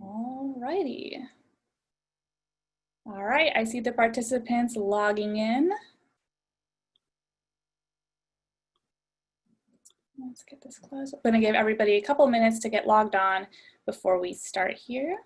All righty. All right, I see the participants logging in. Let's get this closed. I'm going to give everybody a couple minutes to get logged on before we start here.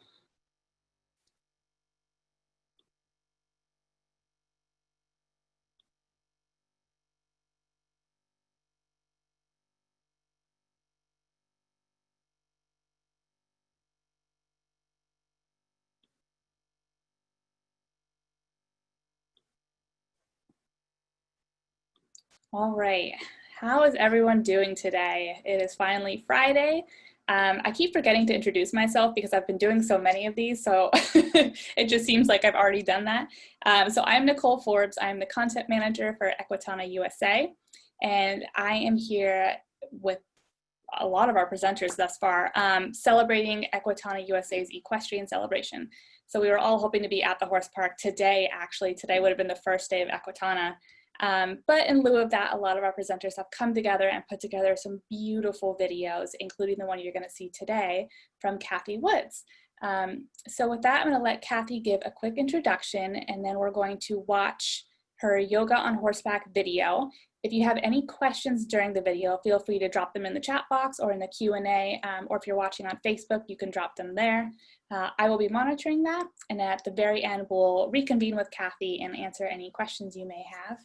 All right, how is everyone doing today? It is finally Friday. I keep forgetting to introduce myself because I've been doing so many of these, so it just seems like I've already done that. So I'm Nicole Forbes. I'm the content manager for Equitana USA, and I am here with a lot of our presenters thus far, celebrating Equitana USA's equestrian celebration. So we were all hoping to be at the horse park today. Actually, today would have been the first day of Equitana. But in lieu of that, a lot of our presenters have come together and put together some beautiful videos, including the one you're going to see today from Cathy Woods. So with that, I'm going to let Cathy give a quick introduction, and then we're going to watch her yoga on horseback video. If you have any questions during the video, feel free to drop them in the chat box or in the Q&A, or if you're watching on Facebook, you can drop them there. I will be monitoring that, and at the very end, we'll reconvene with Cathy and answer any questions you may have.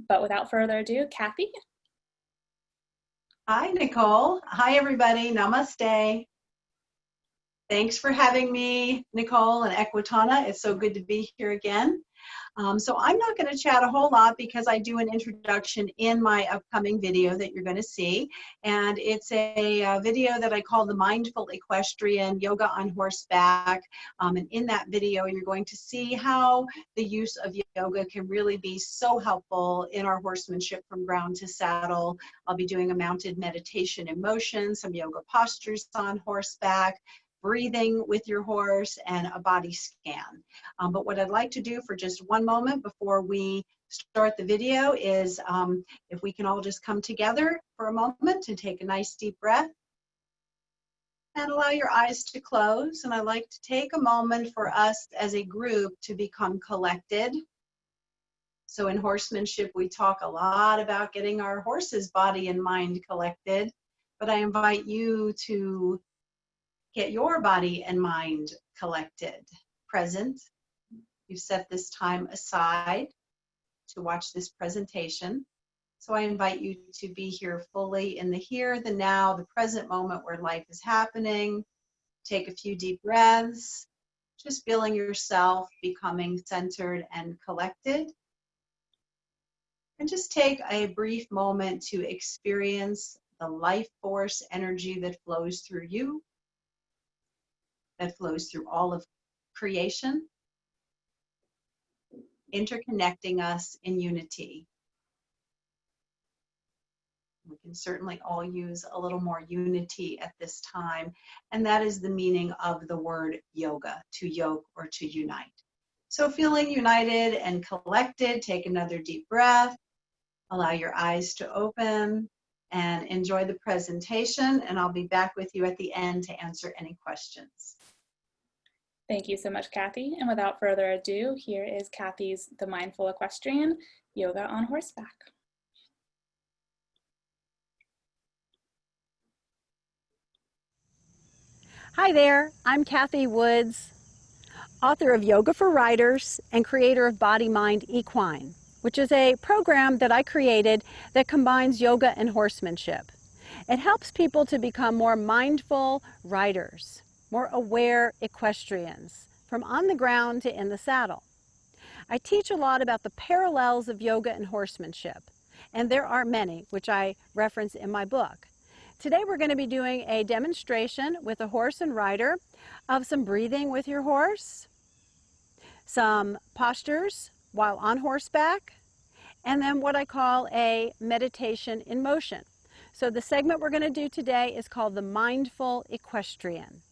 But without further ado, Cathy. Hi, Nicole. Hi, everybody. Namaste. Thanks for having me, Nicole and Equitana. It's so good to be here again. So I'm not going to chat a whole lot because I do an introduction in my upcoming video that you're going to see. And it's a video that I call the Mindful Equestrian Yoga on Horseback. And in that video, you're going to see how the use of yoga can really be so helpful in our horsemanship from ground to saddle. I'll be doing a mounted meditation in motion, some yoga postures on horseback, breathing with your horse, and a body scan. But what I'd like to do for just one moment before we start the video is if we can all just come together for a moment and take a nice deep breath and allow your eyes to close. And I'd like to take a moment for us as a group to become collected. So in horsemanship, we talk a lot about getting our horse's body and mind collected, but I invite you to get your body and mind collected, present. You've set this time aside to watch this presentation. So I invite you to be here fully in the here, the now, the present moment where life is happening. Take a few deep breaths, just feeling yourself becoming centered and collected. And just take a brief moment to experience the life force energy that flows through you, that flows through all of creation, interconnecting us in unity. We can certainly all use a little more unity at this time, and that is the meaning of the word yoga, to yoke or to unite. So feeling united and collected, take another deep breath, allow your eyes to open, and enjoy the presentation, and I'll be back with you at the end to answer any questions. Thank you so much, Cathy. And without further ado, here is Cathy's The Mindful Equestrian Yoga on Horseback. Hi there, I'm Cathy Woods, author of Yoga for Riders and creator of Body Mind Equine, which is a program that I created that combines yoga and horsemanship. It helps people to become more mindful riders, more aware equestrians, from on the ground to in the saddle. I teach a lot about the parallels of yoga and horsemanship, and there are many, which I reference in my book. Today we're going to be doing a demonstration with a horse and rider of some breathing with your horse, some postures while on horseback, and then what I call a meditation in motion. So the segment we're going to do today is called the Mindful Equestrian.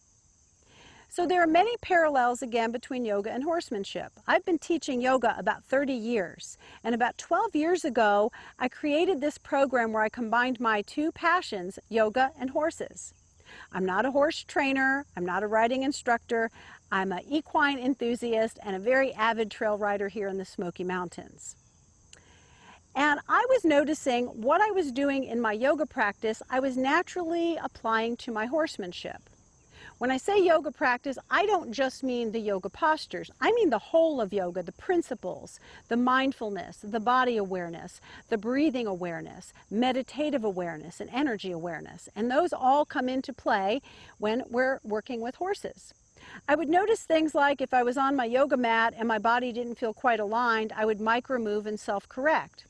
So there are many parallels again between yoga and horsemanship. I've been teaching yoga about 30 years, and about 12 years ago I created this program where I combined my two passions, yoga and horses. I'm not a horse trainer, I'm not a riding instructor, I'm an equine enthusiast and a very avid trail rider here in the Smoky Mountains. And I was noticing what I was doing in my yoga practice, I was naturally applying to my horsemanship. When I say yoga practice, I don't just mean the yoga postures. I mean the whole of yoga, the principles, the mindfulness, the body awareness, the breathing awareness, meditative awareness, and energy awareness. And those all come into play when we're working with horses. I would notice things like if I was on my yoga mat and my body didn't feel quite aligned, I would micro-move and self-correct.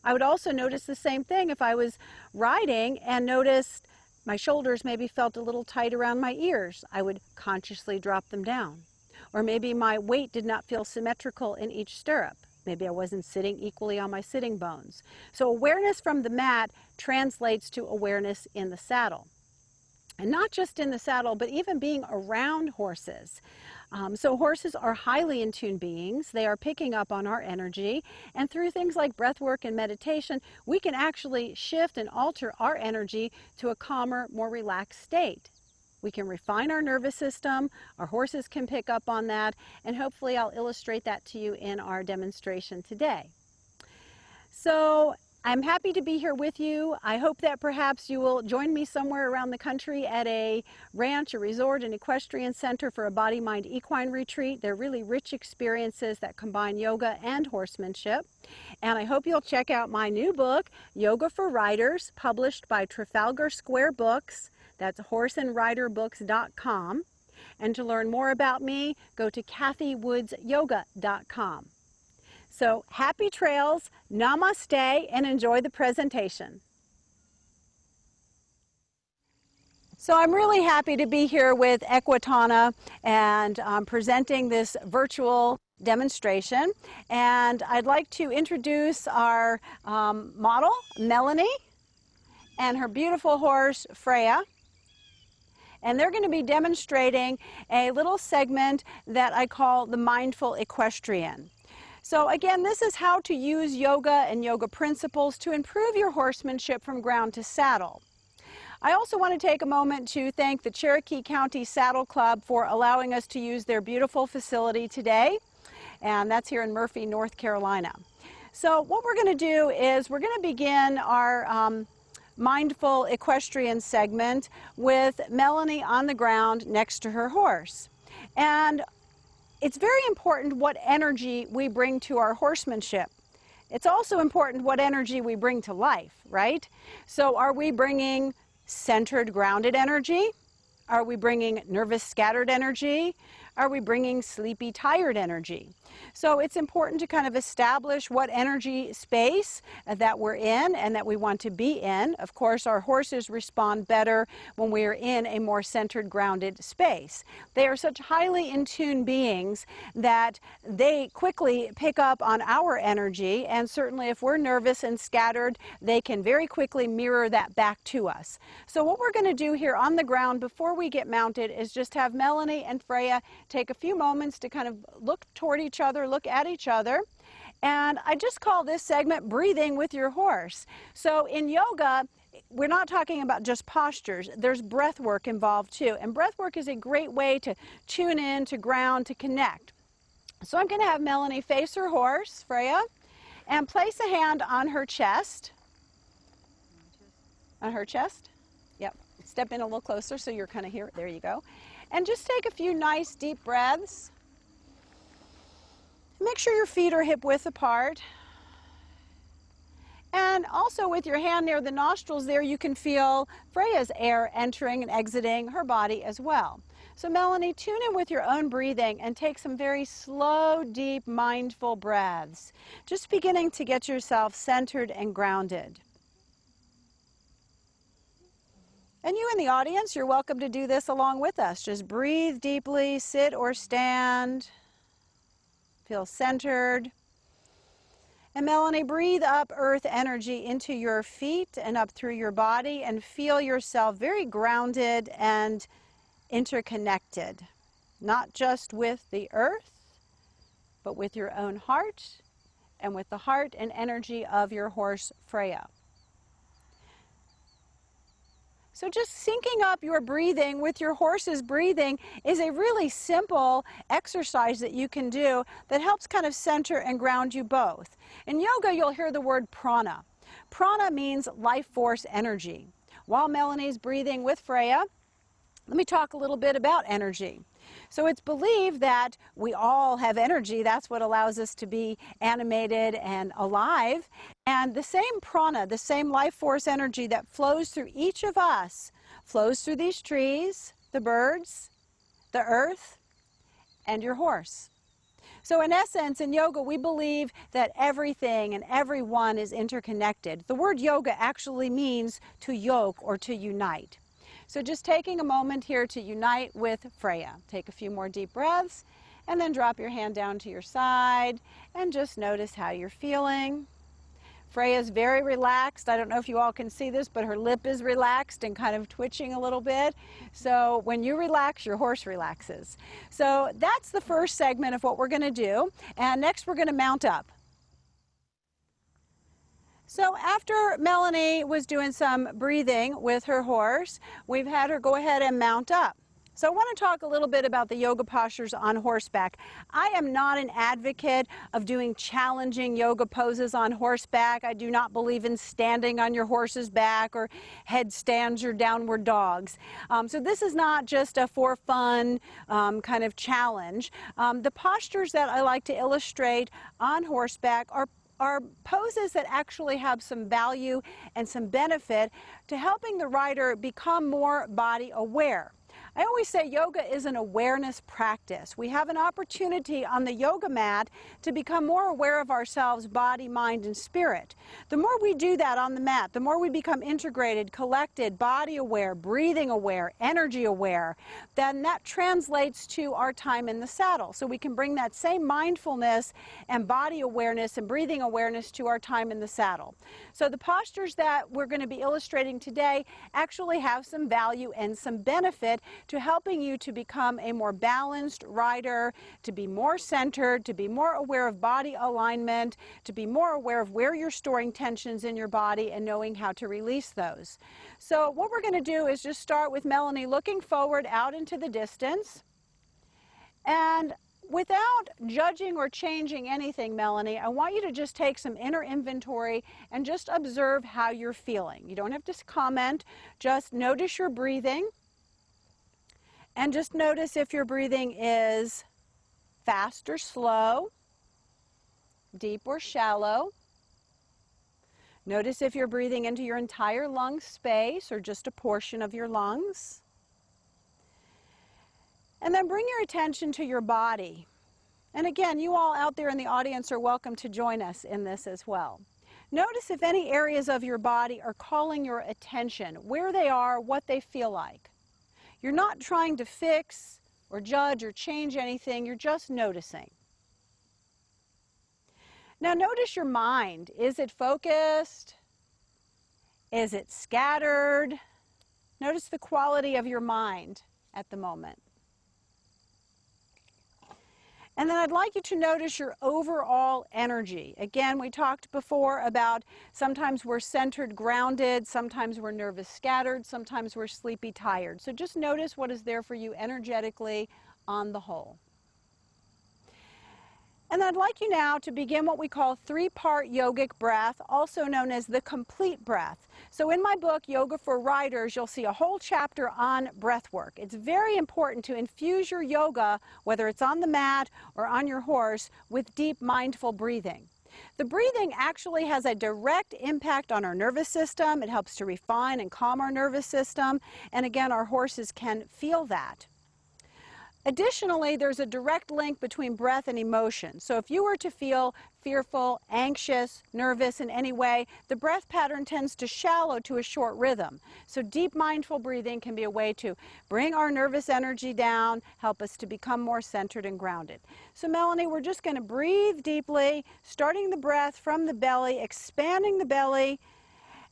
I would also notice the same thing if I was riding and noticed my shoulders maybe felt a little tight around my ears. I would consciously drop them down. Or maybe my weight did not feel symmetrical in each stirrup. Maybe I wasn't sitting equally on my sitting bones. So awareness from the mat translates to awareness in the saddle. And not just in the saddle, but even being around horses. So horses are highly in tune beings. They are picking up on our energy. And through things like breath work and meditation, we can actually shift and alter our energy to a calmer, more relaxed state. We can refine our nervous system. Our horses can pick up on that. And hopefully I'll illustrate that to you in our demonstration today. So I'm happy to be here with you. I hope that perhaps you will join me somewhere around the country at a ranch, a resort, an equestrian center for a body-mind equine retreat. They're really rich experiences that combine yoga and horsemanship. And I hope you'll check out my new book, Yoga for Riders, published by Trafalgar Square Books. That's horseandriderbooks.com. And to learn more about me, go to cathywoodsyoga.com. So happy trails, namaste, and enjoy the presentation. So I'm really happy to be here with Equitana and presenting this virtual demonstration. And I'd like to introduce our model, Melanie, and her beautiful horse, Freya. And they're going to be demonstrating a little segment that I call the Mindful Equestrian. So again, this is how to use yoga and yoga principles to improve your horsemanship from ground to saddle. I also want to take a moment to thank the Cherokee County Saddle Club for allowing us to use their beautiful facility today, and that's here in Murphy, North Carolina. So what we're going to do is we're going to begin our Mindful Equestrian segment with Melanie on the ground next to her horse. And it's very important what energy we bring to our horsemanship. It's also important what energy we bring to life, right? So are we bringing centered, grounded energy? Are we bringing nervous, scattered energy? Are we bringing sleepy, tired energy? So it's important to kind of establish what energy space that we're in and that we want to be in. Of course, our horses respond better when we are in a more centered, grounded space. They are such highly in tune beings that they quickly pick up on our energy, and certainly if we're nervous and scattered, they can very quickly mirror that back to us. So what we're going to do here on the ground before we get mounted is just have Melanie and Freya take a few moments to kind of look toward each other, look at each other. And I just call this segment breathing with your horse. So in yoga, we're not talking about just postures. There's breath work involved too. And breath work is a great way to tune in, to ground, to connect. So I'm going to have Melanie face her horse, Freya, and place a hand on her chest. On her chest? Yep. Step in a little closer so you're kind of here. There you go. And just take a few nice deep breaths. Make sure your feet are hip width apart. And also with your hand near the nostrils there, you can feel Freya's air entering and exiting her body as well. So Melanie, tune in with your own breathing and take some very slow, deep, mindful breaths. Just beginning to get yourself centered and grounded. And you in the audience, you're welcome to do this along with us. Just breathe deeply, sit or stand. Feel centered. And Melanie, breathe up earth energy into your feet and up through your body and feel yourself very grounded and interconnected. Not just with the earth, but with your own heart and with the heart and energy of your horse, Freya. So just syncing up your breathing with your horse's breathing is a really simple exercise that you can do that helps kind of center and ground you both. In yoga, you'll hear the word prana. Prana means life force energy. While Melanie's breathing with Freya, let me talk a little bit about energy. So it's believed that we all have energy. That's what allows us to be animated and alive. And the same prana, the same life force energy that flows through each of us, flows through these trees, the birds, the earth, and your horse. So in essence, in yoga, we believe that everything and everyone is interconnected. The word yoga actually means to yoke or to unite. So just taking a moment here to unite with Freya. Take a few more deep breaths and then drop your hand down to your side and just notice how you're feeling. Freya's very relaxed. I don't know if you all can see this, but her lip is relaxed and kind of twitching a little bit. So when you relax, your horse relaxes. So that's the first segment of what we're going to do. And next we're going to mount up. So after Melanie was doing some breathing with her horse, we've had her go ahead and mount up. So I want to talk a little bit about the yoga postures on horseback. I am not an advocate of doing challenging yoga poses on horseback. I do not believe in standing on your horse's back or headstands or downward dogs. So this is not just a for fun kind of challenge. The postures that I like to illustrate on horseback are poses that actually have some value and some benefit to helping the rider become more body aware. I always say yoga is an awareness practice. We have an opportunity on the yoga mat to become more aware of ourselves, body, mind, and spirit. The more we do that on the mat, the more we become integrated, collected, body aware, breathing aware, energy aware, then that translates to our time in the saddle. So we can bring that same mindfulness and body awareness and breathing awareness to our time in the saddle. So the postures that we're going to be illustrating today actually have some value and some benefit to helping you to become a more balanced rider, to be more centered, to be more aware of body alignment, to be more aware of where you're storing tensions in your body and knowing how to release those. So what we're going to do is just start with Melanie looking forward out into the distance. And without judging or changing anything, Melanie, I want you to just take some inner inventory and just observe how you're feeling. You don't have to comment, just notice your breathing. And just notice if your breathing is fast or slow, deep or shallow. Notice if you're breathing into your entire lung space or just a portion of your lungs. And then bring your attention to your body. And again, you all out there in the audience are welcome to join us in this as well. Notice if any areas of your body are calling your attention, where they are, what they feel like. You're not trying to fix or judge or change anything, you're just noticing. Now notice your mind. Is it focused? Is it scattered? Notice the quality of your mind at the moment. And then I'd like you to notice your overall energy. Again, we talked before about sometimes we're centered, grounded, sometimes we're nervous, scattered, sometimes we're sleepy, tired. So just notice what is there for you energetically on the whole. And I'd like you now to begin what we call three-part yogic breath, also known as the complete breath. So in my book, Yoga for Riders, you'll see a whole chapter on breath work. It's very important to infuse your yoga, whether it's on the mat or on your horse, with deep mindful breathing. The breathing actually has a direct impact on our nervous system. It helps to refine and calm our nervous system. And again, our horses can feel that. Additionally, there's a direct link between breath and emotion. So if you were to feel fearful, anxious, nervous in any way, the breath pattern tends to shallow to a short rhythm. So deep mindful breathing can be a way to bring our nervous energy down, help us to become more centered and grounded. So Melanie, we're just going to breathe deeply, starting the breath from the belly, expanding the belly,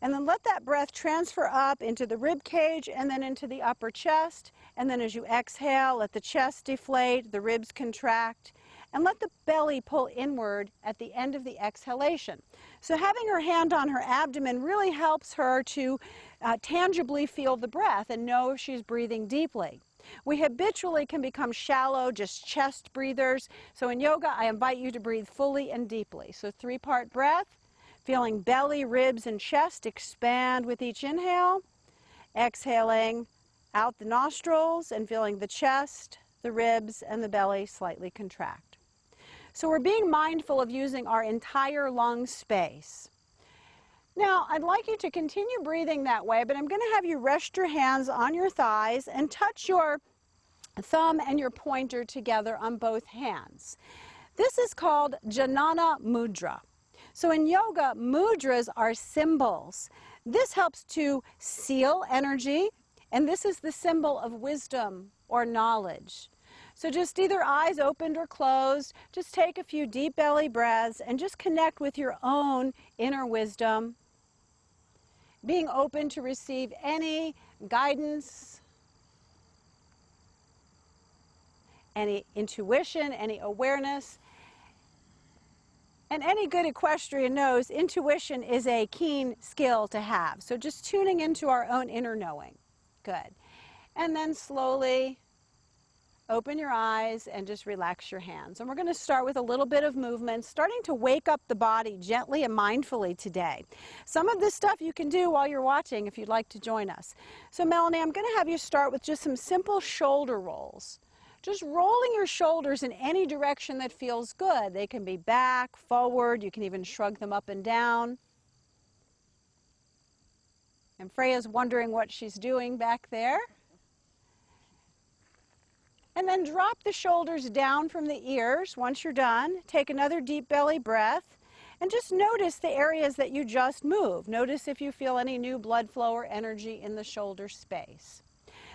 and then let that breath transfer up into the rib cage and then into the upper chest. And then as you exhale, let the chest deflate, the ribs contract, and let the belly pull inward at the end of the exhalation. So having her hand on her abdomen really helps her to tangibly feel the breath and know if she's breathing deeply. We habitually can become shallow, just chest breathers. So in yoga, I invite you to breathe fully and deeply. So 3-part breath, feeling belly, ribs, and chest expand with each inhale. Exhaling out the nostrils and feeling the chest, the ribs, and the belly slightly contract. So we're being mindful of using our entire lung space. Now, I'd like you to continue breathing that way, but I'm going to have you rest your hands on your thighs and touch your thumb and your pointer together on both hands. This is called Jnana Mudra. So in yoga, mudras are symbols. This helps to seal energy, and this is the symbol of wisdom or knowledge. So just either eyes opened or closed, just take a few deep belly breaths and just connect with your own inner wisdom, being open to receive any guidance, any intuition, any awareness. And any good equestrian knows intuition is a keen skill to have. So just tuning into our own inner knowing. Good. And then slowly open your eyes and just relax your hands. And we're going to start with a little bit of movement, starting to wake up the body gently and mindfully today. Some of this stuff you can do while you're watching if you'd like to join us. So Melanie, I'm going to have you start with just some simple shoulder rolls. Just rolling your shoulders in any direction that feels good. They can be back, forward, you can even shrug them up and down. And Freya's wondering what she's doing back there. And then drop the shoulders down from the ears once you're done. Take another deep belly breath and just notice the areas that you just moved. Notice if you feel any new blood flow or energy in the shoulder space.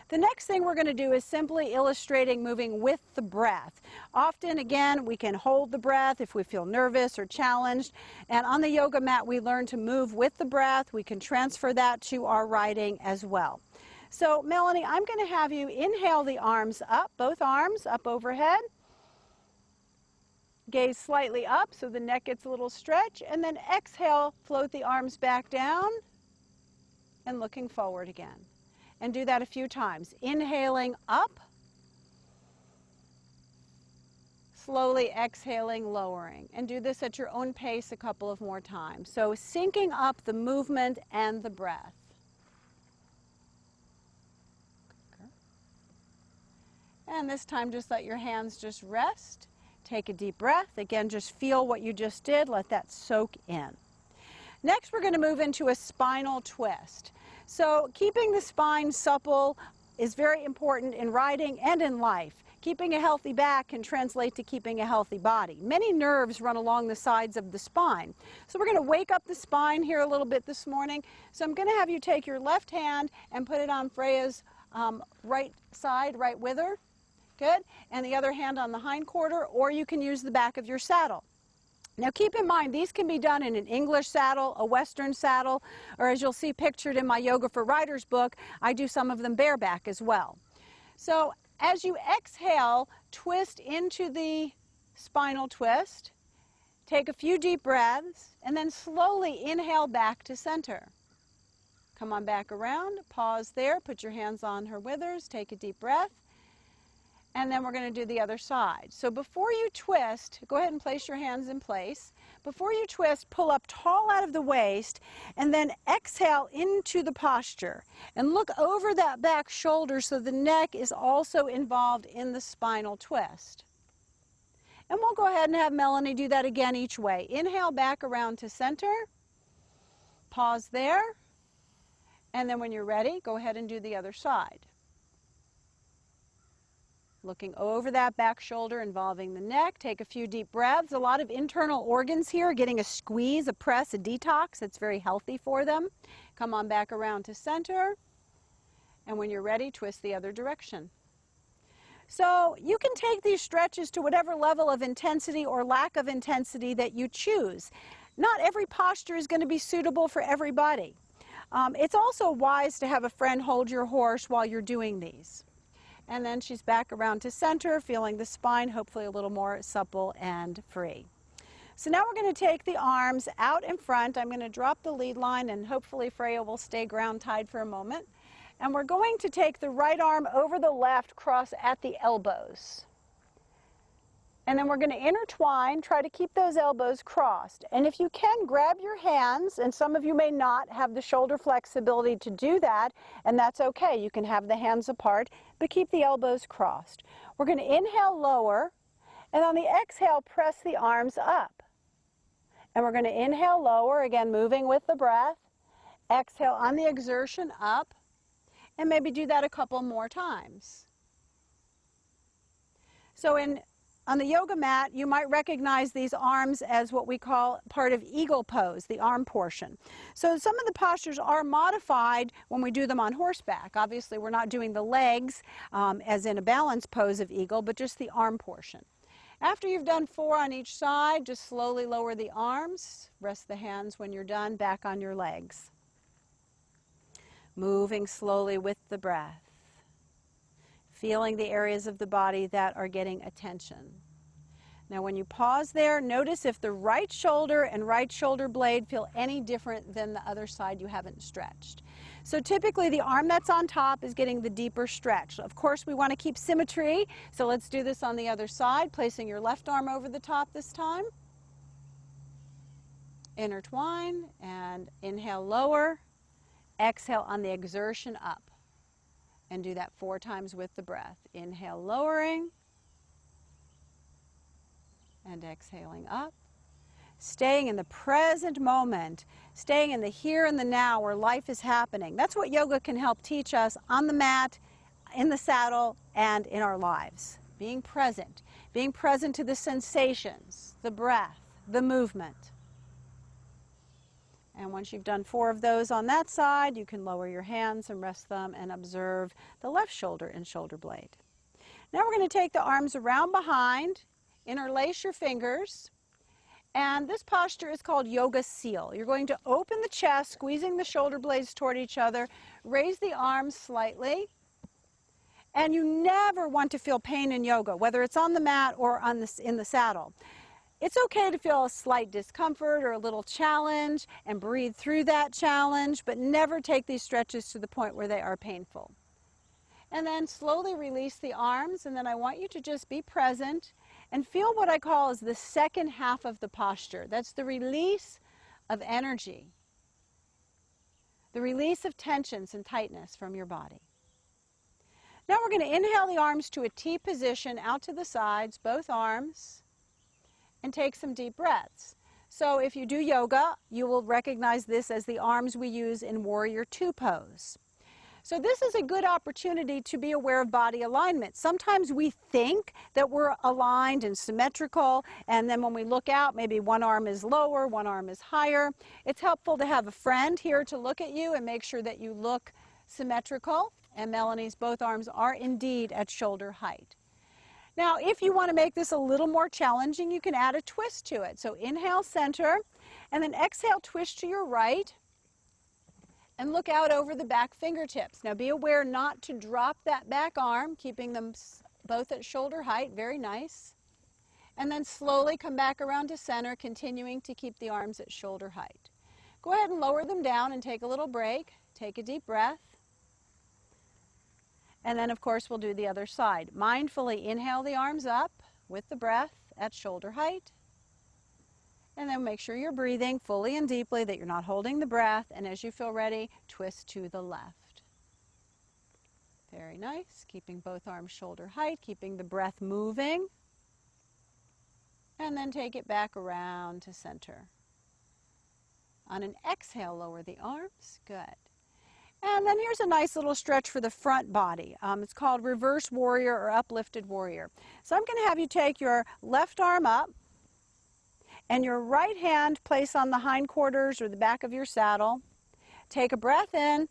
The next thing we're going to do is simply illustrating moving with the breath. Often, again, we can hold the breath if we feel nervous or challenged. And on the yoga mat, we learn to move with the breath. We can transfer that to our riding as well. So, Melanie, I'm going to have you inhale the arms up, both arms up overhead. Gaze slightly up so the neck gets a little stretch. And then exhale, float the arms back down and looking forward again. And do that a few times. Inhaling up, slowly exhaling, lowering. And do this at your own pace a couple of more times. So syncing up the movement and the breath. And this time just let your hands just rest. Take a deep breath. Again, just feel what you just did. Let that soak in. Next, we're going to move into a spinal twist. So keeping the spine supple is very important in riding and in life. Keeping a healthy back can translate to keeping a healthy body. Many nerves run along the sides of the spine. So we're going to wake up the spine here a little bit this morning. So I'm going to have you take your left hand and put it on Freya's right side, right with her. Good. And the other hand on the hind quarter, or you can use the back of your saddle. Now keep in mind, these can be done in an English saddle, a Western saddle, or as you'll see pictured in my Yoga for Riders book, I do some of them bareback as well. So as you exhale, twist into the spinal twist, take a few deep breaths, and then slowly inhale back to center. Come on back around, pause there, put your hands on her withers, take a deep breath. And then we're going to do the other side. So before you twist, go ahead and place your hands in place. Before you twist, pull up tall out of the waist and then exhale into the posture. And look over that back shoulder so the neck is also involved in the spinal twist. And we'll go ahead and have Melanie do that again each way. Inhale back around to center. Pause there. And then when you're ready, go ahead and do the other side. Looking over that back shoulder, involving the neck. Take a few deep breaths. A lot of internal organs here, getting a squeeze, a press, a detox. It's very healthy for them. Come on back around to center. And when you're ready, twist the other direction. So you can take these stretches to whatever level of intensity or lack of intensity that you choose. Not every posture is going to be suitable for everybody. It's also wise to have a friend hold your horse while you're doing these. And then she's back around to center, feeling the spine hopefully a little more supple and free. So now we're going to take the arms out in front. I'm going to drop the lead line and hopefully Freya will stay ground tied for a moment. And we're going to take the right arm over the left, cross at the elbows. And then we're going to intertwine, try to keep those elbows crossed. And if you can, grab your hands, and some of you may not have the shoulder flexibility to do that, and that's okay. You can have the hands apart, but keep the elbows crossed. We're going to inhale, lower, and on the exhale, press the arms up. And we're going to inhale, lower, again moving with the breath. Exhale on the exertion, up, and maybe do that a couple more times. So on the yoga mat, you might recognize these arms as what we call part of eagle pose, the arm portion. So some of the postures are modified when we do them on horseback. Obviously, we're not doing the legs as in a balance pose of eagle, but just the arm portion. After you've done 4 on each side, just slowly lower the arms. Rest the hands when you're done, back on your legs. Moving slowly with the breath. Feeling the areas of the body that are getting attention. Now when you pause there, notice if the right shoulder and right shoulder blade feel any different than the other side you haven't stretched. So typically the arm that's on top is getting the deeper stretch. Of course we want to keep symmetry, so let's do this on the other side, placing your left arm over the top this time. Intertwine and inhale, lower. Exhale on the exertion, up. And do that 4 times with the breath. Inhale, lowering, and exhaling up. Staying in the present moment, staying in the here and the now where life is happening. That's what yoga can help teach us on the mat, in the saddle, and in our lives. Being present to the sensations, the breath, the movement. And once you've done 4 of those on that side, you can lower your hands and rest them and observe the left shoulder and shoulder blade. Now we're going to take the arms around behind, interlace your fingers, and this posture is called Yoga Seal. You're going to open the chest, squeezing the shoulder blades toward each other, raise the arms slightly, and you never want to feel pain in yoga, whether it's on the mat or in the saddle. It's okay to feel a slight discomfort or a little challenge and breathe through that challenge, but never take these stretches to the point where they are painful. And then slowly release the arms, and then I want you to just be present and feel what I call is the second half of the posture. That's the release of energy, the release of tensions and tightness from your body. Now we're going to inhale the arms to a T position out to the sides, both arms. And take some deep breaths. So if you do yoga, you will recognize this as the arms we use in Warrior Two pose. So this is a good opportunity to be aware of body alignment. Sometimes we think that we're aligned and symmetrical, and then when we look out, maybe one arm is lower, one arm is higher. It's helpful to have a friend here to look at you and make sure that you look symmetrical. And Melanie's both arms are indeed at shoulder height. Now, if you want to make this a little more challenging, you can add a twist to it. So inhale, center, and then exhale, twist to your right, and look out over the back fingertips. Now, be aware not to drop that back arm, keeping them both at shoulder height. Very nice. And then slowly come back around to center, continuing to keep the arms at shoulder height. Go ahead and lower them down and take a little break. Take a deep breath. And then, of course, we'll do the other side. Mindfully inhale the arms up with the breath at shoulder height. And then make sure you're breathing fully and deeply, that you're not holding the breath. And as you feel ready, twist to the left. Very nice. Keeping both arms shoulder height, keeping the breath moving. And then take it back around to center. On an exhale, lower the arms. Good. And then here's a nice little stretch for the front body. It's called Reverse Warrior or Uplifted Warrior. So I'm going to have you take your left arm up and your right hand place on the hindquarters or the back of your saddle. Take a breath in,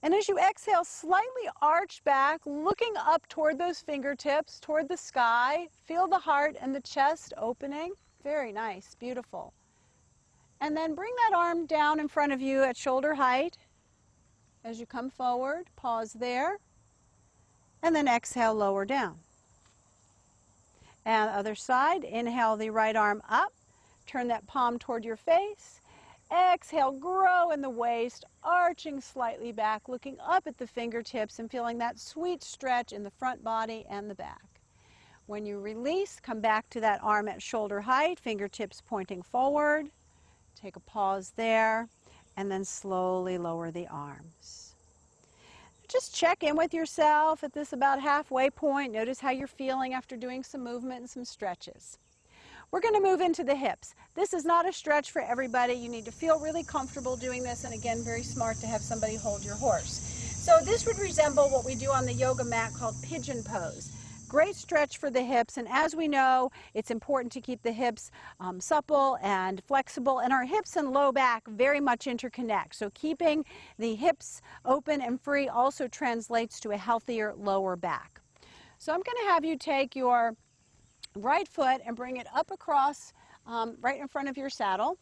and as you exhale, slightly arch back, looking up toward those fingertips, toward the sky. Feel the heart and the chest opening. Very nice, beautiful. And then bring that arm down in front of you at shoulder height. As you come forward, pause there. And then exhale, lower down. And other side, inhale the right arm up, turn that palm toward your face. Exhale, grow in the waist, arching slightly back, looking up at the fingertips and feeling that sweet stretch in the front body and the back. When you release, come back to that arm at shoulder height, fingertips pointing forward. Take a pause there, and then slowly lower the arms. Just check in with yourself at this about halfway point. Notice how you're feeling after doing some movement and some stretches. We're going to move into the hips. This is not a stretch for everybody. You need to feel really comfortable doing this, and again, very smart to have somebody hold your horse. So this would resemble what we do on the yoga mat called pigeon pose. Great stretch for the hips, and as we know, it's important to keep the hips supple and flexible, and our hips and low back very much interconnect. So keeping the hips open and free also translates to a healthier lower back. So I'm going to have you take your right foot and bring it up across right in front of your saddle.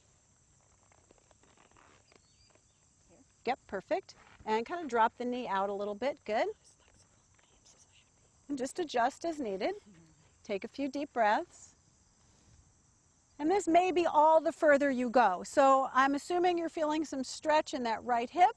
Yep, perfect. And kind of drop the knee out a little bit. Good. And just adjust as needed. Take a few deep breaths. And this may be all the further you go. So I'm assuming you're feeling some stretch in that right hip.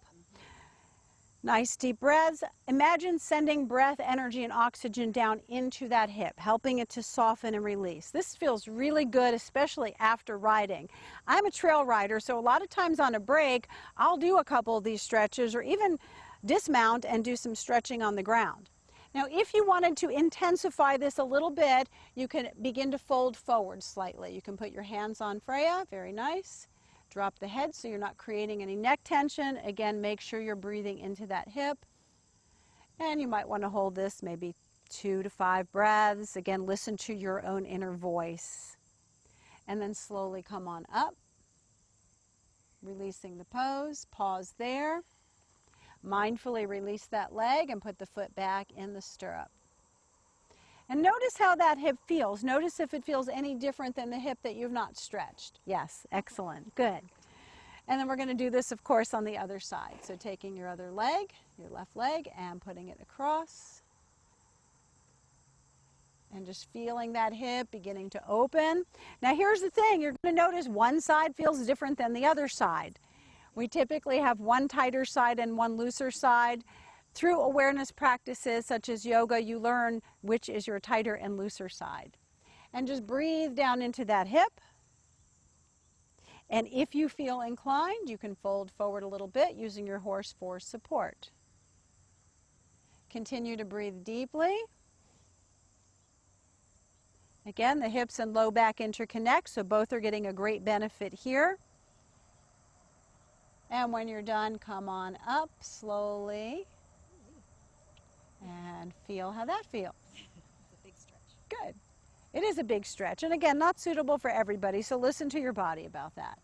Nice deep breaths. Imagine sending breath, energy, and oxygen down into that hip, helping it to soften and release. This feels really good, especially after riding. I'm a trail rider, so a lot of times on a break, I'll do a couple of these stretches or even dismount and do some stretching on the ground. Now, if you wanted to intensify this a little bit, you can begin to fold forward slightly. You can put your hands on Freya, very nice. Drop the head so you're not creating any neck tension. Again, make sure you're breathing into that hip. And you might want to hold this maybe 2 to 5 breaths. Again, listen to your own inner voice. And then slowly come on up, releasing the pose. Pause there. Mindfully release that leg and put the foot back in the stirrup. And notice how that hip feels. Notice if it feels any different than the hip that you've not stretched. Yes, excellent, good. And then we're going to do this, of course, on the other side. So taking your other leg, your left leg, and putting it across. And just feeling that hip beginning to open. Now here's the thing, you're going to notice one side feels different than the other side. We typically have one tighter side and one looser side. Through awareness practices such as yoga, you learn which is your tighter and looser side. And just breathe down into that hip. And if you feel inclined, you can fold forward a little bit using your horse for support. Continue to breathe deeply. Again, the hips and low back interconnect, so both are getting a great benefit here. And when you're done, come on up slowly. And feel how that feels. It's a big stretch. Good. It is a big stretch. And again, not suitable for everybody, so listen to your body about that.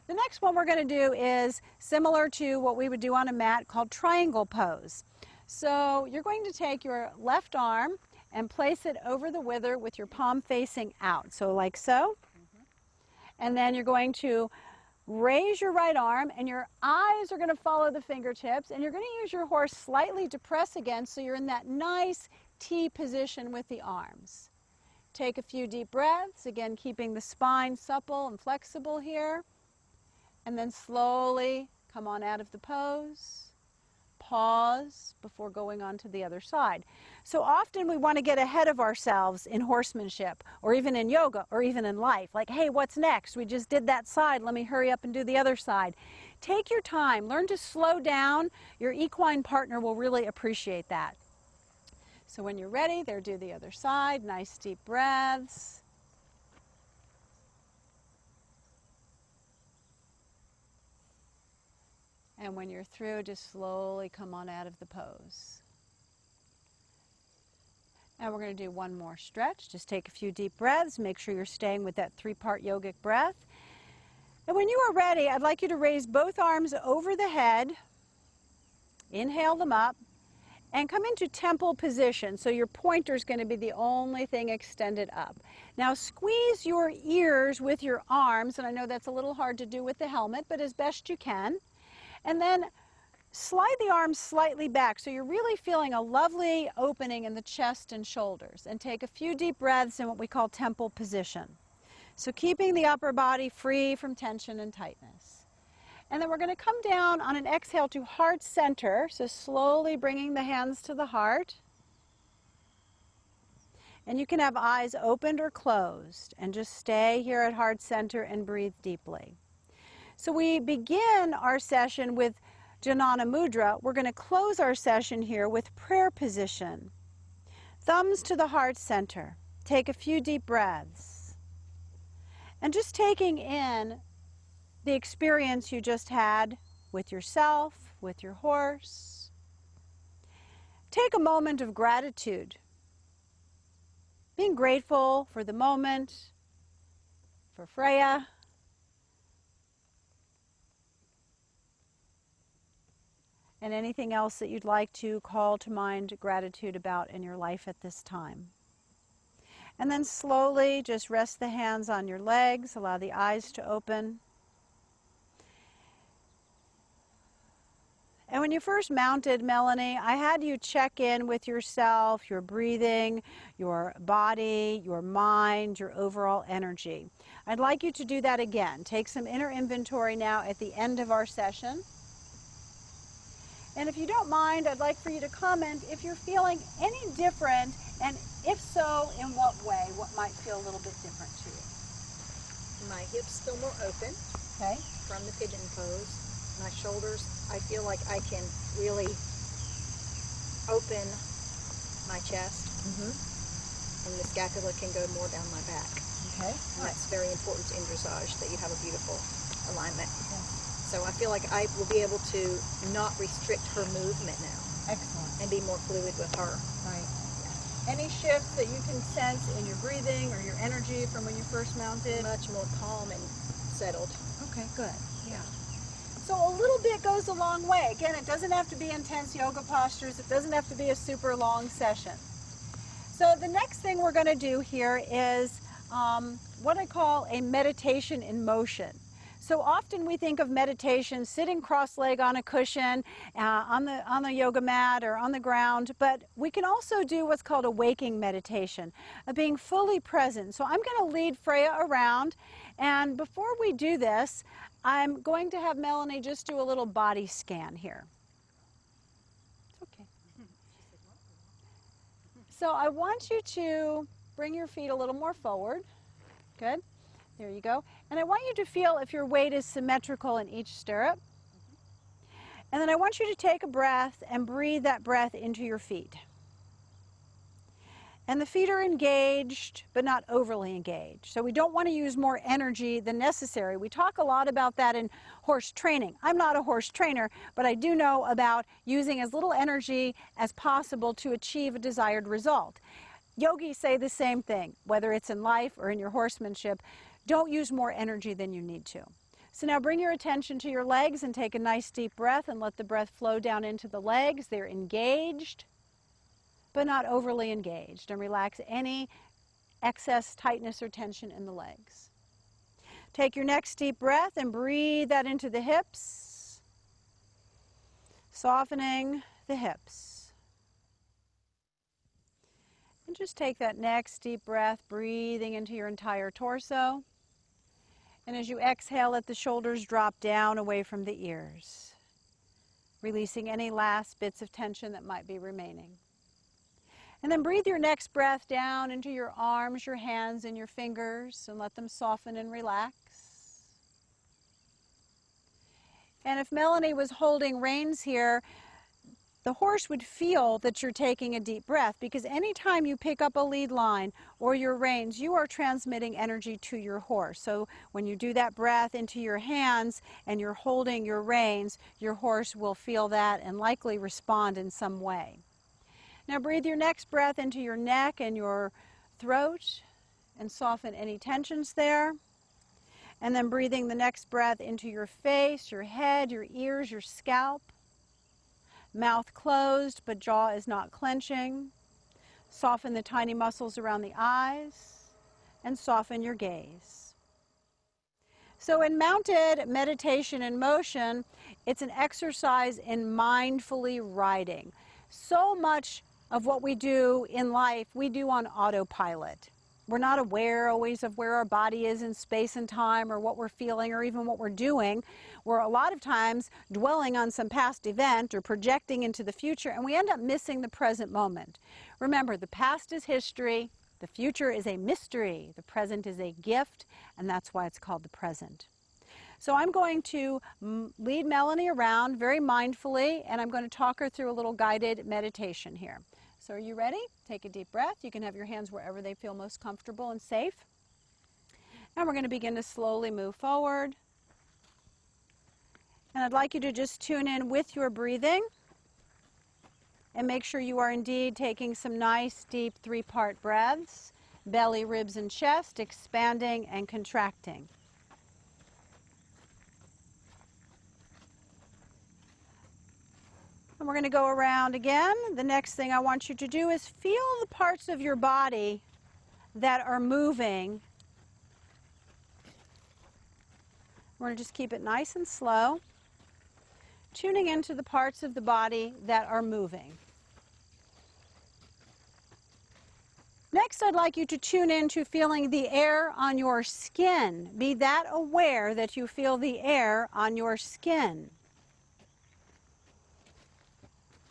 The next one we're going to do is similar to what we would do on a mat called triangle pose. So you're going to take your left arm and place it over the wither with your palm facing out. So like so. And then you're going to raise your right arm and your eyes are going to follow the fingertips, and you're going to use your horse slightly to press against so you're in that nice T position with the arms. Take a few deep breaths, again keeping the spine supple and flexible here, and then slowly come on out of the pose. Pause before going on to the other side. So often we want to get ahead of ourselves in horsemanship or even in yoga or even in life. Like, hey, what's next? We just did that side. Let me hurry up and do the other side. Take your time. Learn to slow down. Your equine partner will really appreciate that. So when you're ready, there, do the other side. Nice deep breaths. And when you're through, just slowly come on out of the pose. And we're going to do one more stretch. Just take a few deep breaths. Make sure you're staying with that 3-part yogic breath. And when you are ready, I'd like you to raise both arms over the head. Inhale them up. And come into temple position. So your pointer is going to be the only thing extended up. Now squeeze your ears with your arms. And I know that's a little hard to do with the helmet, but as best you can. And then slide the arms slightly back so you're really feeling a lovely opening in the chest and shoulders, and take a few deep breaths in what we call temple position. So keeping the upper body free from tension and tightness. And then we're going to come down on an exhale to heart center, so slowly bringing the hands to the heart. And you can have eyes opened or closed, and just stay here at heart center and breathe deeply. So we begin our session with Janana Mudra. We're going to close our session here with prayer position. Thumbs to the heart center. Take a few deep breaths. And just taking in the experience you just had with yourself, with your horse. Take a moment of gratitude. Being grateful for the moment, for Freya, and anything else that you'd like to call to mind gratitude about in your life at this time. And then slowly just rest the hands on your legs, allow the eyes to open. And when you first mounted, Melanie, I had you check in with yourself, your breathing, your body, your mind, your overall energy. I'd like you to do that again. Take some inner inventory now at the end of our session. And if you don't mind, I'd like for you to comment if you're feeling any different, and if so, in what way, what might feel a little bit different to you. My hips feel more open Okay? from the pigeon pose. My shoulders, I feel like I can really open my chest, and the scapula can go more down my back. Okay. And that's very important in dressage, that you have a beautiful alignment. Yes. So I feel like I will be able to not restrict her movement now Excellent. and be more fluid with her. Right. Any shifts that you can sense in your breathing or your energy from when you first mounted? Much more calm and settled. Okay, good. Yeah. So a little bit goes a long way. Again, it doesn't have to be intense yoga postures. It doesn't have to be a super long session. So the next thing we're going to do here is what I call a meditation in motion. So often we think of meditation sitting cross-legged on a cushion, on the yoga mat or on the ground, but we can also do what's called a waking meditation, of being fully present. So I'm going to lead Freya around, and before we do this, I'm going to have Melanie just do a little body scan here. It's okay. So I want you to bring your feet a little more forward. Good. There you go. And I want you to feel if your weight is symmetrical in each stirrup. And then I want you to take a breath and breathe that breath into your feet. And the feet are engaged, but not overly engaged. So we don't want to use more energy than necessary. We talk a lot about that in horse training. I'm not a horse trainer, but I do know about using as little energy as possible to achieve a desired result. Yogis say the same thing, whether it's in life or in your horsemanship. Don't use more energy than you need to. So now bring your attention to your legs and take a nice deep breath and let the breath flow down into the legs. They're engaged, but not overly engaged. And relax any excess tightness or tension in the legs. Take your next deep breath and breathe that into the hips, softening the hips. And just take that next deep breath, breathing into your entire torso. And as you exhale, let the shoulders drop down away from the ears, releasing any last bits of tension that might be remaining. And then breathe your next breath down into your arms, your hands, and your fingers, and let them soften and relax. And if Melanie was holding reins here, the horse would feel that you're taking a deep breath, because anytime you pick up a lead line or your reins, you are transmitting energy to your horse. So when you do that breath into your hands and you're holding your reins, your horse will feel that and likely respond in some way. Now breathe your next breath into your neck and your throat and soften any tensions there. And then breathing the next breath into your face, your head, your ears, your scalp. Mouth closed, but jaw is not clenching. Soften the tiny muscles around the eyes and soften your gaze. So in mounted meditation and motion, it's an exercise in mindfully riding. So much of what we do in life, we do on autopilot. We're not aware always of where our body is in space and time, or what we're feeling, or even what we're doing. We're a lot of times dwelling on some past event or projecting into the future, and we end up missing the present moment. Remember, the past is history, the future is a mystery, the present is a gift, and that's why it's called the present. So I'm going to lead Melanie around very mindfully, and I'm going to talk her through a little guided meditation here. So are you ready? Take a deep breath. You can have your hands wherever they feel most comfortable and safe. And we're going to begin to slowly move forward. And I'd like you to just tune in with your breathing and make sure you are indeed taking some nice, deep three-part breaths. Belly, ribs, and chest expanding and contracting. And we're going to go around again. The next thing I want you to do is feel the parts of your body that are moving. We're going to just keep it nice and slow, tuning into the parts of the body that are moving. Next, I'd like you to tune into feeling the air on your skin. Be that aware that you feel the air on your skin.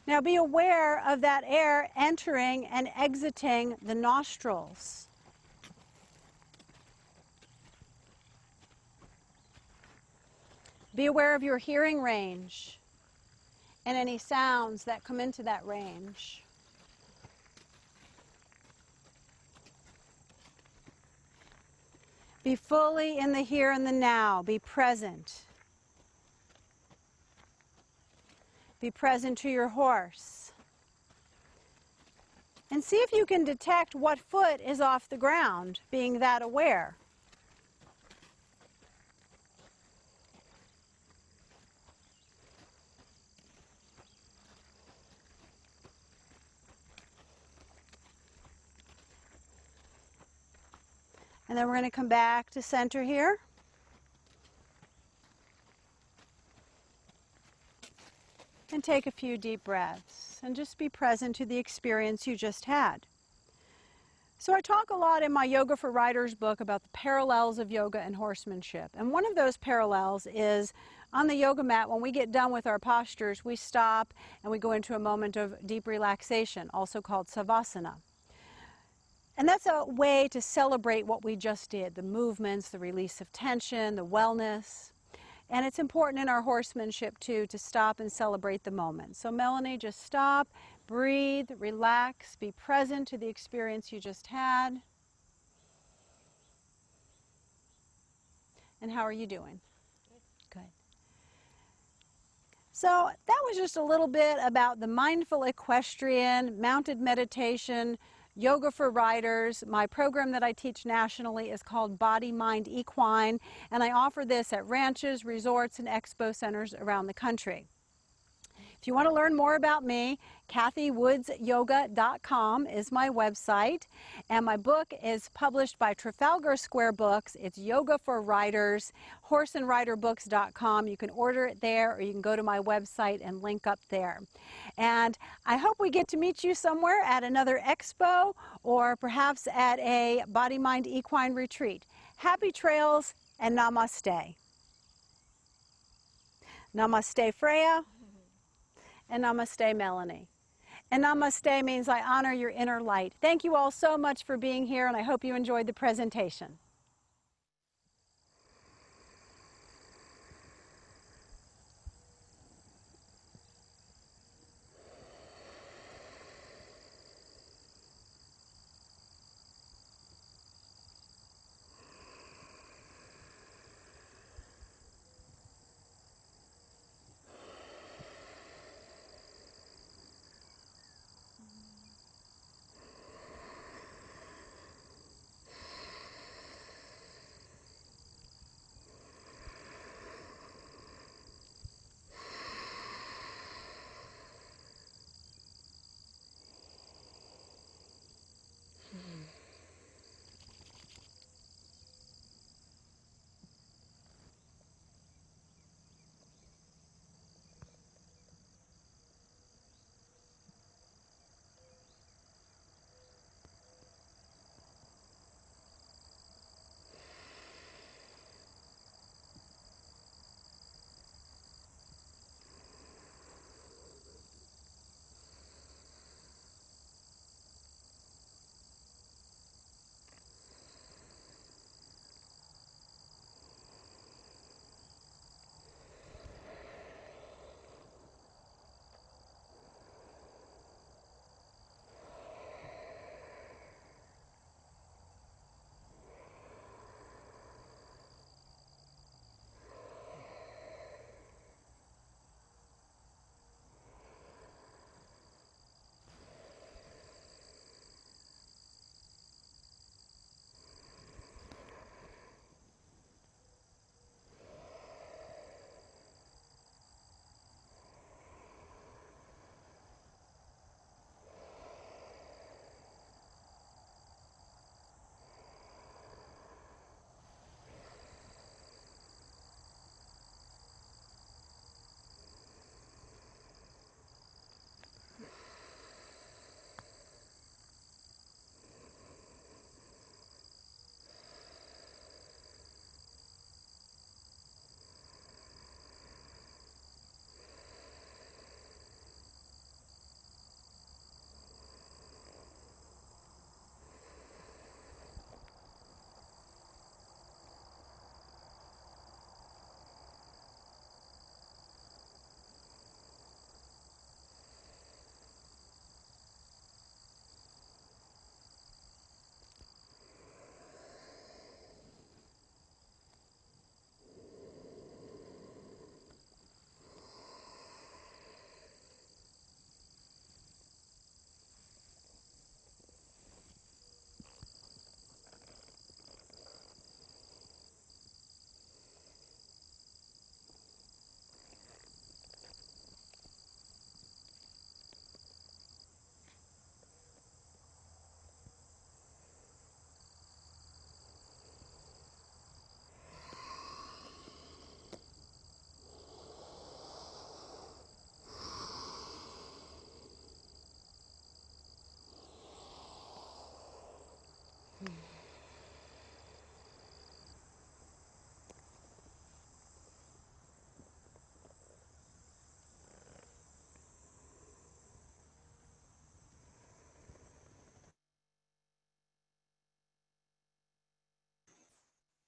Now be aware of that air entering and exiting the nostrils. Be aware of your hearing range and any sounds that come into that range. Be fully in the here and the now. Be present. Be present to your horse. And see if you can detect what foot is off the ground, being that aware. And then we're going to come back to center here. And take a few deep breaths and just be present to the experience you just had. So I talk a lot in my Yoga for Riders book about the parallels of yoga and horsemanship. And one of those parallels is on the yoga mat, when we get done with our postures, we stop and we go into a moment of deep relaxation, also called savasana. And that's a way to celebrate what we just did, the movements, the release of tension, the wellness. And it's important in our horsemanship, too, to stop and celebrate the moment. So Melanie, just stop, breathe, relax, be present to the experience you just had. And how are you doing? Good. So that was just a little bit about the Mindful Equestrian, mounted meditation, Yoga for Riders. My program that I teach nationally is called Body, Mind, Equine, and I offer this at ranches, resorts, and expo centers around the country. If you want to learn more about me, CathyWoodsYoga.com is my website, and my book is published by Trafalgar Square Books. It's Yoga for Riders, horseandriderbooks.com. You can order it there, or you can go to my website and link up there. And I hope we get to meet you somewhere at another expo, or perhaps at a Body, Mind, Equine retreat. Happy trails, and namaste. Namaste, Freya. And namaste, Melanie. And namaste means I honor your inner light. Thank you all so much for being here, and I hope you enjoyed the presentation.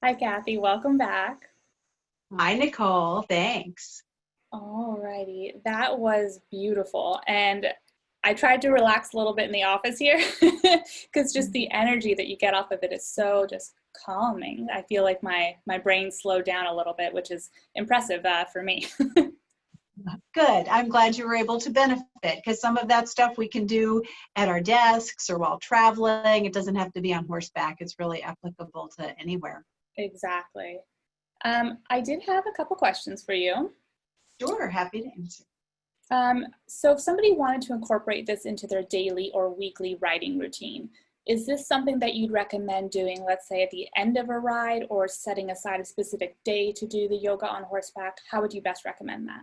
Hi, Kathy. Welcome back. Hi, Nicole. Thanks. Alrighty, that was beautiful. And I tried to relax a little bit in the office here because just the energy that you get off of it is so just calming. I feel like my brain slowed down a little bit, which is impressive for me. Good. I'm glad you were able to benefit because some of that stuff we can do at our desks or while traveling. It doesn't have to be on horseback. It's really applicable to anywhere. Exactly. I did have a couple questions for you. Sure, happy to answer. So if somebody wanted to incorporate this into their daily or weekly riding routine, is this something that you'd recommend doing, let's say at the end of a ride, or setting aside a specific day to do the yoga on horseback? How would you best recommend that?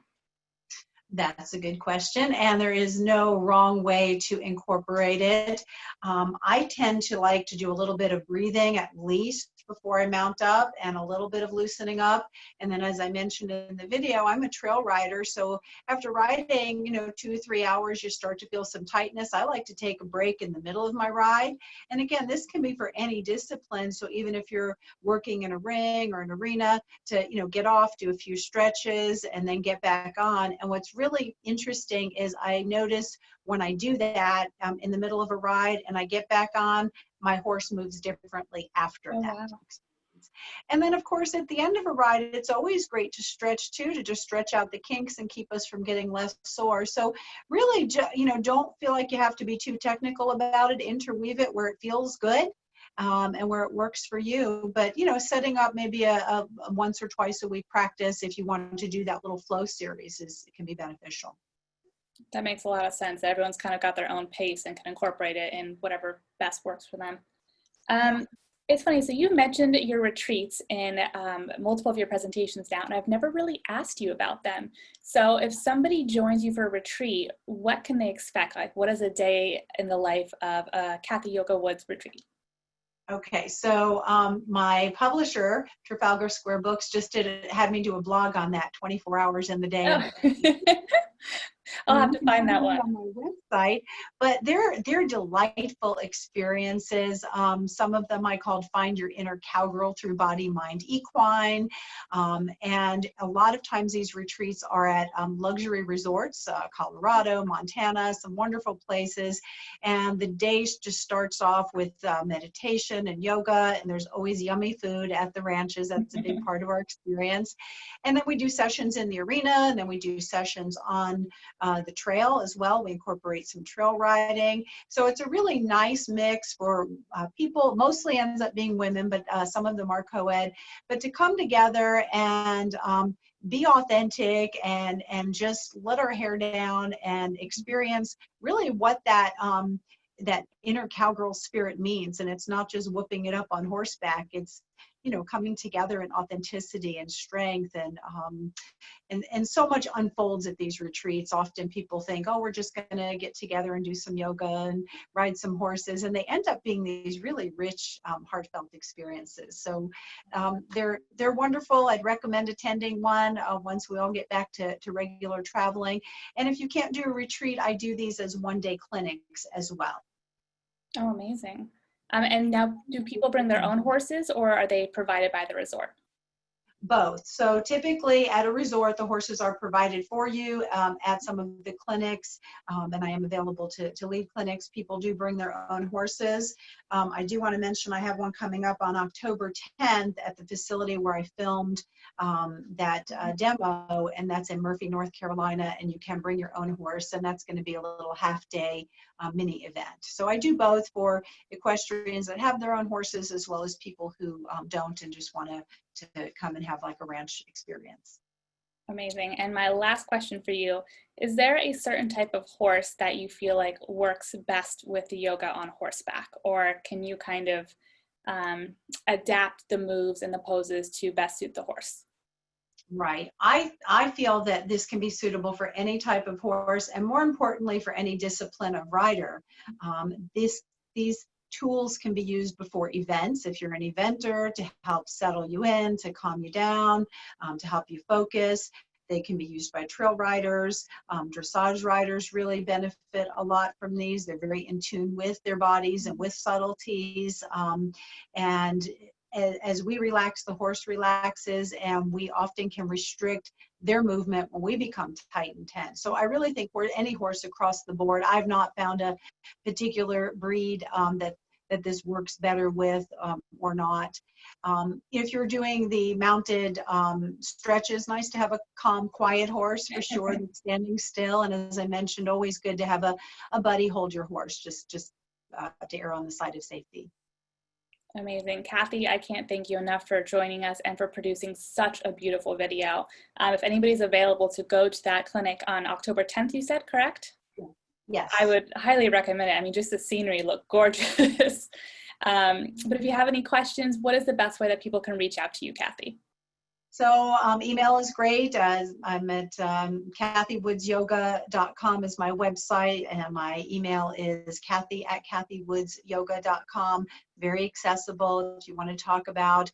That's a good question, and there is no wrong way to incorporate it. I tend to like to do a little bit of breathing at least before I mount up and a little bit of loosening up. And then as I mentioned in the video, I'm a trail rider, so after riding, 2-3 hours, you start to feel some tightness. I like to take a break in the middle of my ride. And again, this can be for any discipline, so even if you're working in a ring or an arena, to get off, do a few stretches, and then get back on. And what's really interesting is I notice when I do that in the middle of a ride and I get back on, my horse moves differently after Oh, that. wow. And then, of course, at the end of a ride, it's always great to stretch too, to just stretch out the kinks and keep us from getting less sore. So really, don't feel like you have to be too technical about it. Interweave it where it feels good. And where it works for you. But, setting up maybe a once or twice a week practice if you want to do that little flow series can be beneficial. That makes a lot of sense. Everyone's kind of got their own pace and can incorporate it in whatever best works for them. It's funny, so you mentioned your retreats in multiple of your presentations now, and I've never really asked you about them. So if somebody joins you for a retreat, what can they expect? Like, what is a day in the life of a Cathy Yoga Woods retreat? Okay, so my publisher, Trafalgar Square Books, just had me do a blog on that, 24 hours in the day. Oh. I'll have to find that one on my website. But they're delightful experiences. Some of them I called Find Your Inner Cowgirl Through Body, Mind, Equine. And a lot of times these retreats are at luxury resorts, Colorado, Montana, some wonderful places. And the day just starts off with meditation and yoga, and there's always yummy food at the ranches. That's a big part of our experience. And then we do sessions in the arena, and then we do sessions on the trail as well. We incorporate some trail riding. So it's a really nice mix for people, mostly ends up being women, but some of them are co-ed, but to come together and be authentic and just let our hair down and experience really what that inner cowgirl spirit means. And it's not just whooping it up on horseback. It's, coming together in authenticity and strength and so much unfolds at these retreats. Often people think, oh, we're just going to get together and do some yoga and ride some horses. And they end up being these really rich, heartfelt experiences. So they're wonderful. I'd recommend attending one once we all get back to regular traveling. And if you can't do a retreat, I do these as one-day clinics as well. Oh, amazing. And now, do people bring their own horses, or are they provided by the resort? Both. So typically at a resort, the horses are provided for you. At some of the clinics, and I am available to lead clinics, people do bring their own horses. I do want to mention I have one coming up on October 10th at the facility where I filmed that demo, and that's in Murphy, North Carolina, and you can bring your own horse, and that's going to be a little half-day mini event. So I do both for equestrians that have their own horses as well as people who don't and just want to come and have like a ranch experience. Amazing. And my last question for you, is there a certain type of horse that you feel like works best with the yoga on horseback, or can you kind of adapt the moves and the poses to best suit the horse? Right. I feel that this can be suitable for any type of horse, and more importantly for any discipline of rider. These tools can be used before events if you're an eventer, to help settle you in, to calm you down, to help you focus. They can be used by trail riders. Dressage riders really benefit a lot from these. They're very in tune with their bodies and with subtleties. as we relax, the horse relaxes, and we often can restrict their movement when we become tight and tense. So I really think for any horse across the board, I've not found a particular breed that this works better with or not. If you're doing the mounted stretches, nice to have a calm, quiet horse for sure that's standing still. And as I mentioned, always good to have a buddy hold your horse, just to err on the side of safety. Amazing. Cathy, I can't thank you enough for joining us and for producing such a beautiful video. If anybody's available to go to that clinic on October 10th, you said, correct? Yes. I would highly recommend it. I mean, just the scenery looked gorgeous. But if you have any questions, what is the best way that people can reach out to you, Cathy? So email is great. I'm at cathywoodsyoga.com is my website, and my email is cathy@cathywoodsyoga.com. Very accessible if you want to talk about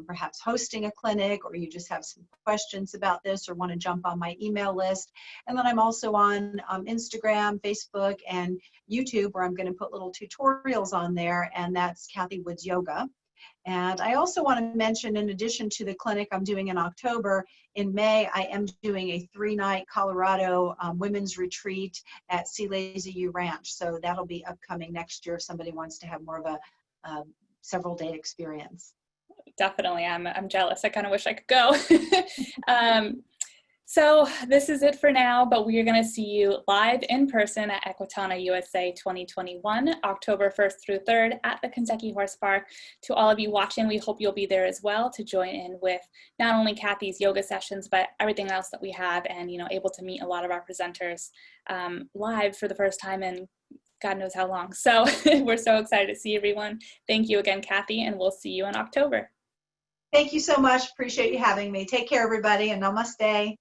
perhaps hosting a clinic, or you just have some questions about this or want to jump on my email list. And then I'm also on Instagram, Facebook, and YouTube, where I'm going to put little tutorials on there, and that's Cathy Woods Yoga. And I also want to mention, in addition to the clinic I'm doing in October, in May, I am doing a 3-night Colorado women's retreat at Sea Lazy U Ranch. So that'll be upcoming next year if somebody wants to have more of a several-day experience. Definitely. I'm jealous. I kind of wish I could go. So this is it for now, but we are going to see you live in person at Equitana USA 2021, October 1st through 3rd at the Kentucky Horse Park. To all of you watching, we hope you'll be there as well to join in with not only Cathy's yoga sessions, but everything else that we have, and, you know, able to meet a lot of our presenters live for the first time in God knows how long. So we're so excited to see everyone. Thank you again, Cathy, and we'll see you in October. Thank you so much. Appreciate you having me. Take care, everybody, and namaste.